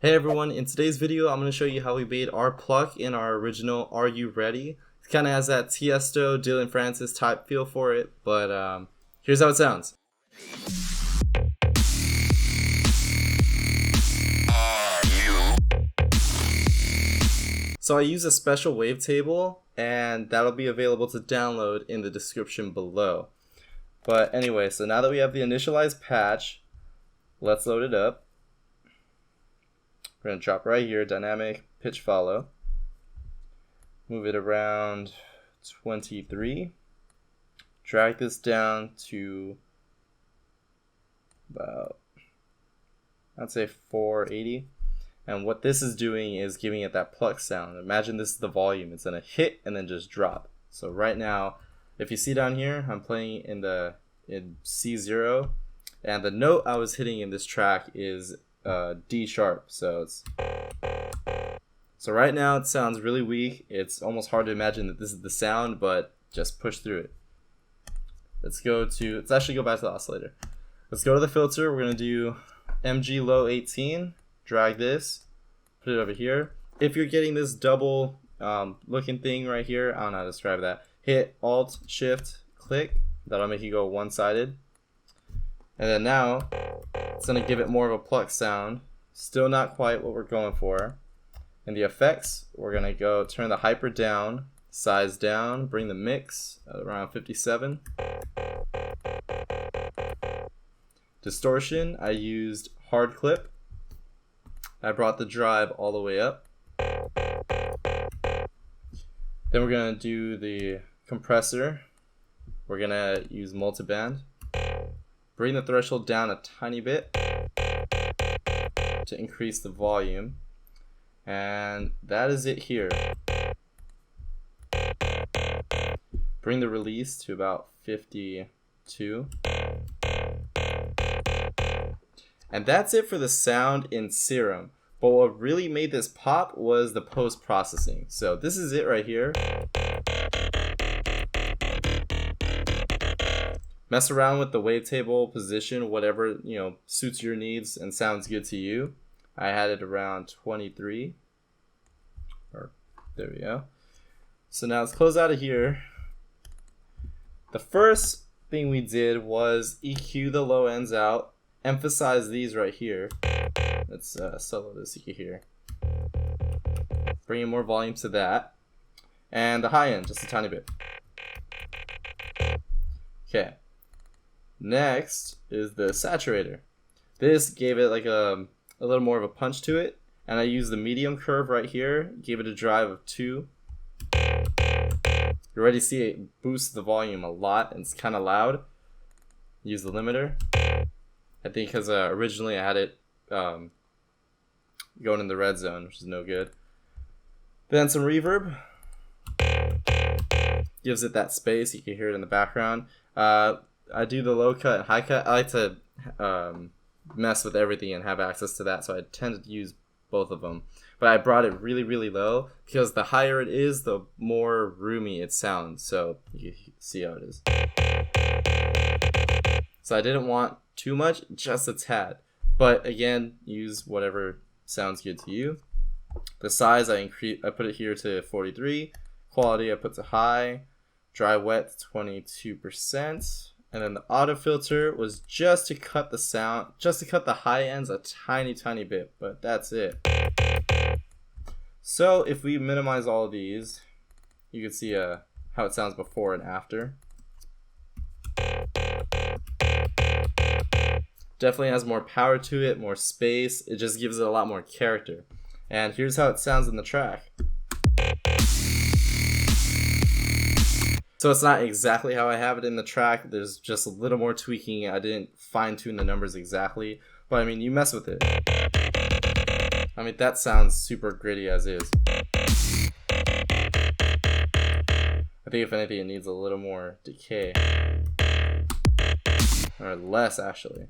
Hey everyone, in today's video I'm going to show you how we made our pluck in our original Are You Ready? It kind of has that Tiesto, Dillon Francis type feel for it, but here's how it sounds. So I use a special wavetable and that'll be available to download in the description below. But anyway, so now that we have the initialized patch, let's load it up. We're going to drop right here, dynamic pitch follow. Move it around 23. Drag this down to about, I'd say 480. And what this is doing is giving it that pluck sound. Imagine this is the volume. It's going to hit and then just drop. So right now, if you see down here, I'm playing in C0. And the note I was hitting in this track is D sharp. So right now it sounds really weak. It's almost hard to imagine that this is the sound, but just push through it. Let's actually go back to the oscillator. Let's go to the filter. We're going to do MG low 18. Drag this, put it over here. If you're getting this double looking thing right here, I don't know how to describe that. Hit Alt Shift click. That'll make you go one-sided. And then now it's going to give it more of a pluck sound. Still not quite what we're going for. In the effects, we're going to go turn the hyper down, size down, bring the mix at around 57. Distortion, I used hard clip. I brought the drive all the way up. Then we're going to do the compressor. We're going to use multiband. Bring the threshold down a tiny bit to increase the volume. And that is it here. Bring the release to about 52. And that's it for the sound in Serum. But what really made this pop was the post-processing. So this is it right here. Mess around with the wavetable position, whatever suits your needs and sounds good to you. I had it around 23. There we go. So now let's close out of here. The first thing we did was EQ the low ends out. Emphasize these right here. Let's solo this you can hear. Bringing more volume to that. And the high end, just a tiny bit. Okay. Next is the saturator. This gave it like a little more of a punch to it. And I used the medium curve right here. Gave it a drive of 2. You already see it boosts the volume a lot and it's kind of loud. Use the limiter. I think because originally I had it going in the red zone, which is no good. Then some reverb. Gives it that space. You can hear it in the background. I do the low cut and high cut. I like to mess with everything and have access to that, so I tend to use both of them. But I brought it really, really low because the higher it is, the more roomy it sounds. So you see how it is. So I didn't want too much, just a tad. But again, use whatever sounds good to you. The size I put it here to 43. Quality I put to high. Dry wet 22%. And then the auto filter was just to cut the sound, just to cut the high ends a tiny, tiny bit, but that's it. So if we minimize all of these, you can see how it sounds before and after. Definitely has more power to it, more space. It just gives it a lot more character. And here's how it sounds in the track. So it's not exactly how I have it in the track. There's just a little more tweaking. I didn't fine tune the numbers exactly. But I mean, you mess with it. I mean, that sounds super gritty as is. I think if anything, it needs a little more decay. Or less, actually.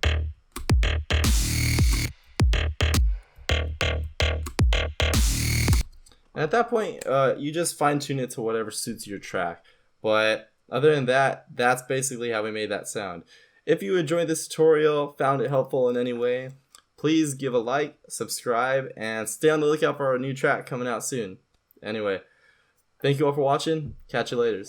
And at that point, you just fine tune it to whatever suits your track. But other than that, that's basically how we made that sound. If you enjoyed this tutorial, found it helpful in any way, please give a like, subscribe, and stay on the lookout for our new track coming out soon. Anyway, thank you all for watching. Catch you later.